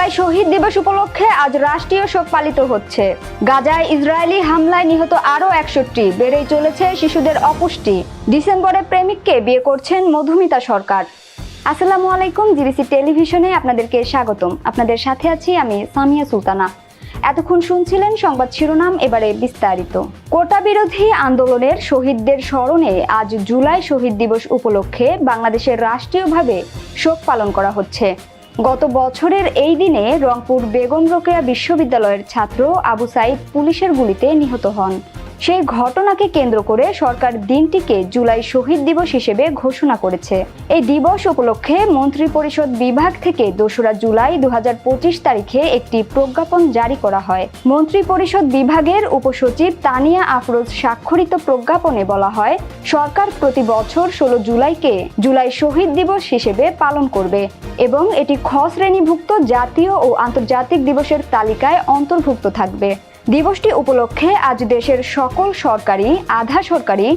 জুলাই শহীদ দিবস উপলক্ষে আজ রাষ্ট্রীয় শোক পালিত হচ্ছে। গাজায় ইসরায়েলি হামলায় নিহত আরও ৬১, বেড়েই চলেছে শিশুদের অপুষ্টি। ডিসেম্বরে প্রেমিককে বিয়ে করছেন মধুমিতা সরকার। আসসালামু আলাইকুম, জিবিসি টেলিভিশনে আপনাদেরকে স্বাগতম। আপনাদের সাথে আছি আমি সামিয়া সুলতানা। এতক্ষণ শুনছিলেন সংবাদ শিরোনাম, এবারে বিস্তারিত। কোটা বিরোধী আন্দোলনের শহীদদের স্মরণে আজ জুলাই শহীদ দিবস উপলক্ষে বাংলাদেশের রাষ্ট্রীয়ভাবে শোক পালন করা হচ্ছে। গত বছরের এই দিনে রংপুর বেগম রোকেয়া বিশ্ববিদ্যালয়ের ছাত্র আবু সাইদ পুলিশের গুলিতে নিহত হন। সেই ঘটনাকে কেন্দ্র করে সরকার দিনটিকে জুলাই শহীদ দিবস হিসেবে ঘোষণা করেছে। এই দিবস উপলক্ষে মন্ত্রিপরিষদ বিভাগ থেকে ২রা জুলাই ২০২৫ তারিখে একটি প্রজ্ঞাপন জারি করা হয়। মন্ত্রিপরিষদ বিভাগের উপসচিব তানিয়া আফরোজ স্বাক্ষরিত প্রজ্ঞাপনে বলা হয়, সরকার প্রতি বছর ১৬ জুলাইকে জুলাই শহীদ দিবস হিসেবে পালন করবে এবং এটি খ শ্রেণীভুক্ত জাতীয় ও আন্তর্জাতিক দিবসের তালিকায় অন্তর্ভুক্ত থাকবে। দিবসটি উপলক্ষে আজ দেশের সকল সরকারি, আধা সরকারি,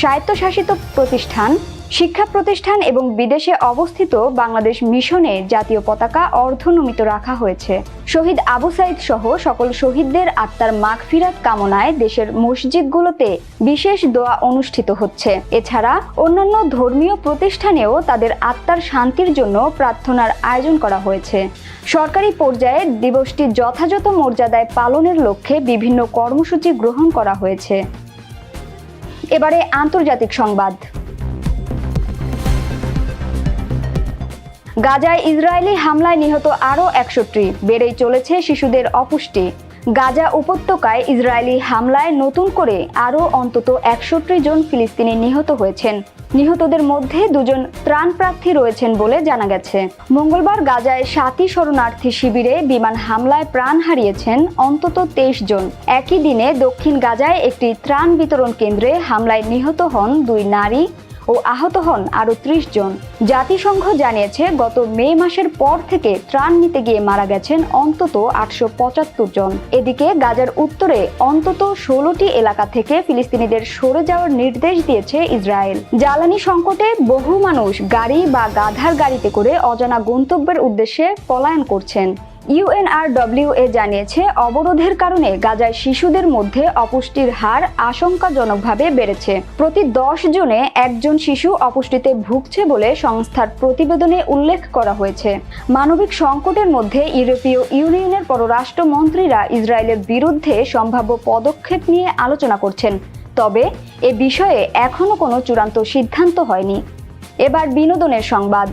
স্বায়ত্তশাসিত প্রতিষ্ঠান, শিক্ষা প্রতিষ্ঠান এবং বিদেশে অবস্থিত বাংলাদেশ মিশনে জাতীয় পতাকা অর্ধনমিত রাখা হয়েছে। শহীদ আবু সাইদ সহ সকল শহীদদের আত্মার মাগফিরাত কামনায় দেশের মসজিদগুলোতে বিশেষ দোয়া অনুষ্ঠিত হচ্ছে। এছাড়া অন্যান্য ধর্মীয় প্রতিষ্ঠানেও তাদের আত্মার শান্তির জন্য প্রার্থনার আয়োজন করা হয়েছে। সরকারি পর্যায়ে দিবসটি যথাযথ মর্যাদায় পালনের লক্ষ্যে বিভিন্ন কর্মসূচি গ্রহণ করা হয়েছে। এবারে আন্তর্জাতিক সংবাদ। গাজায় ইসরায়েলি হামলায় নিহত আরও ৬১, বেড়েই চলেছে শিশুদের অপুষ্টি। গাজা উপত্যকায় ইসরায়েলি হামলায় নতুন করে আরও অন্তত ৬১ জন ফিলিস্তিনি নিহত হয়েছেন। নিহতদের মধ্যে ২ জন ত্রাণপ্রার্থী রয়েছেন বলে জানা গেছে। মঙ্গলবার গাজায় ৭ই শরণার্থী শিবিরে বিমান হামলায় প্রাণ হারিয়েছেন অন্তত ২৩ জন। একই দিনে দক্ষিণ গাজায় একটি ত্রাণ বিতরণ কেন্দ্রে হামলায় নিহত হন ২ নারী ও আহত হন আরও ৩০ জন। জাতিসংঘ জানিয়েছে, গত মে মাসের পর থেকে ত্রাণ নিতে গিয়ে মারা গেছেন অন্তত ৮৭৫ জন। এদিকে গাজার উত্তরে অন্তত ১৬টি এলাকা থেকে ফিলিস্তিনিদের সরে যাওয়ার নির্দেশ দিয়েছে ইসরায়েল। জ্বালানি সংকটে বহু মানুষ গাড়ি বা গাধার গাড়িতে করে অজানা গন্তব্যের উদ্দেশ্যে পলায়ন করছেন। UNRWA জানিয়েছে, অবরোধের কারণে গাজায় শিশুদের মধ্যে অপুষ্টির হার আশঙ্কাজনকভাবে বেড়েছে। প্রতি ১০ জনে ১ জন শিশু অপুষ্টিতে ভুগছে বলে সংস্থার প্রতিবেদনে উল্লেখ করা হয়েছে। মানবিক সংকটের মধ্যে ইউরোপীয় ইউনিয়নের পররাষ্ট্র মন্ত্রীরা ইসরায়েলের বিরুদ্ধে সম্ভাব্য পদক্ষেপ নিয়ে আলোচনা করছেন, তবে এ বিষয়ে এখনো কোনো চূড়ান্ত সিদ্ধান্ত হয়নি। এবার বিনোদনের সংবাদ।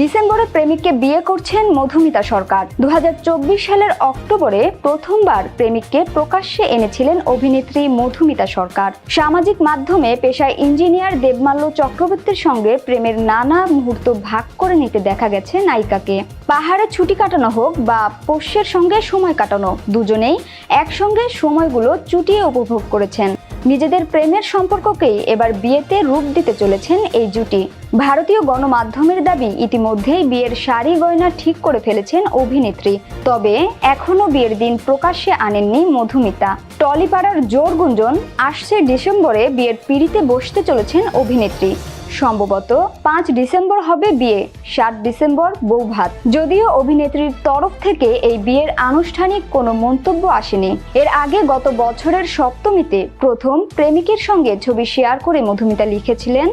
ডিসেম্বরে প্রেমিককে বিয়ে করছেন মধুমিতা সরকার। ২০২৪ সালের অক্টোবরে প্রথমবার প্রেমিককে প্রকাশ্যে এনেছিলেন অভিনেত্রী মধুমিতা সরকার। সামাজিক মাধ্যমে পেশায় ইঞ্জিনিয়ার দেবমাল্য চক্রবর্তীর সঙ্গে প্রেমের নানা মুহূর্ত ভাগ করে নিতে দেখা গেছে নায়িকাকে। পাহাড়ে ছুটি কাটানো হোক বা পোষ্যের সঙ্গে সময় কাটানো, দুজনেই একসঙ্গে সময়গুলো চুটিয়ে উপভোগ করেছেন। নিজেদের প্রেমের সম্পর্ককেই এবার বিয়েতে রূপ দিতে চলেছেন এই জুটি। ভারতীয় গণমাধ্যমের দাবি, ইতিমধ্যেই বিয়ের শাড়ি গয়না ঠিক করে ফেলেছেন অভিনেত্রী। তবে এখনো বিয়ের দিন প্রকাশ্যে আনেননি মধুমিতা। টলিপাড়ার জোর গুঞ্জন, আসছে ডিসেম্বরে বিয়ের পিঁড়িতে বসতে চলেছেন অভিনেত্রী। সম্ভবত ৫ ডিসেম্বর হবে বিয়ে, ৭ ডিসেম্বর বৌভাত। যদিও অভিনেত্রীর তরফ থেকে এই বিয়ের আনুষ্ঠানিক কোনো মন্তব্য আসেনি। এর আগে গত বছরের সপ্তমীতে প্রথম প্রেমিকের সঙ্গে ছবি শেয়ার করে মধুমিতা লিখেছিলেন,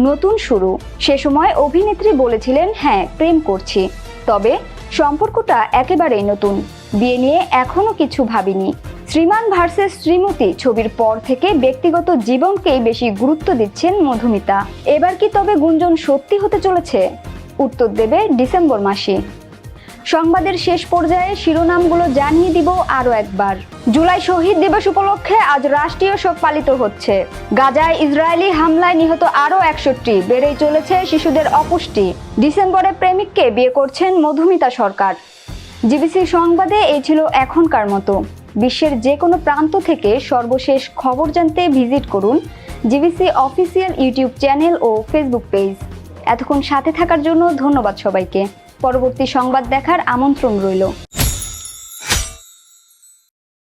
নতুন শুরু। সে সময় অভিনেত্রী বলেছিলেন, হ্যাঁ প্রেম করছি, তবে সম্পর্কটা একেবারেই নতুন, বিয়ে নিয়ে এখনো কিছু ভাবিনি। শ্রীমান ভার্সেস শ্রীমতী ছবির পর থেকে ব্যক্তিগত জীবনকেই বেশি গুরুত্ব দিচ্ছেন মধুমিতা। এবার কি তবে গুঞ্জন সত্যি হতে চলেছে? উত্তর দেবে ডিসেম্বর মাসে। সংবাদের শেষ পর্যায়ে শিরোনামগুলো জানিয়ে দিব আরও একবার। জুলাই শহীদ দিবস উপলক্ষে আজ রাষ্ট্রীয় শোক পালিত হচ্ছে। গাজায় ইসরায়েলি হামলায় নিহত আরও ৬১, বেড়েই চলেছে শিশুদের অপুষ্টি। ডিসেম্বরে প্রেমিককে বিয়ে করছেন মধুমিতা সরকার। জিবিসি সংবাদে এই ছিল এখনকার মতো। বিশ্বের যে কোনো প্রান্ত থেকে সর্বশেষ খবর জানতে ভিজিট করুন জিবিসি অফিসিয়াল ইউটিউব চ্যানেল ও ফেসবুক পেজ। এতক্ষণ সাথে থাকার জন্য ধন্যবাদ সবাইকে। পরবর্তী সংবাদ দেখার আমন্ত্রণ রইল।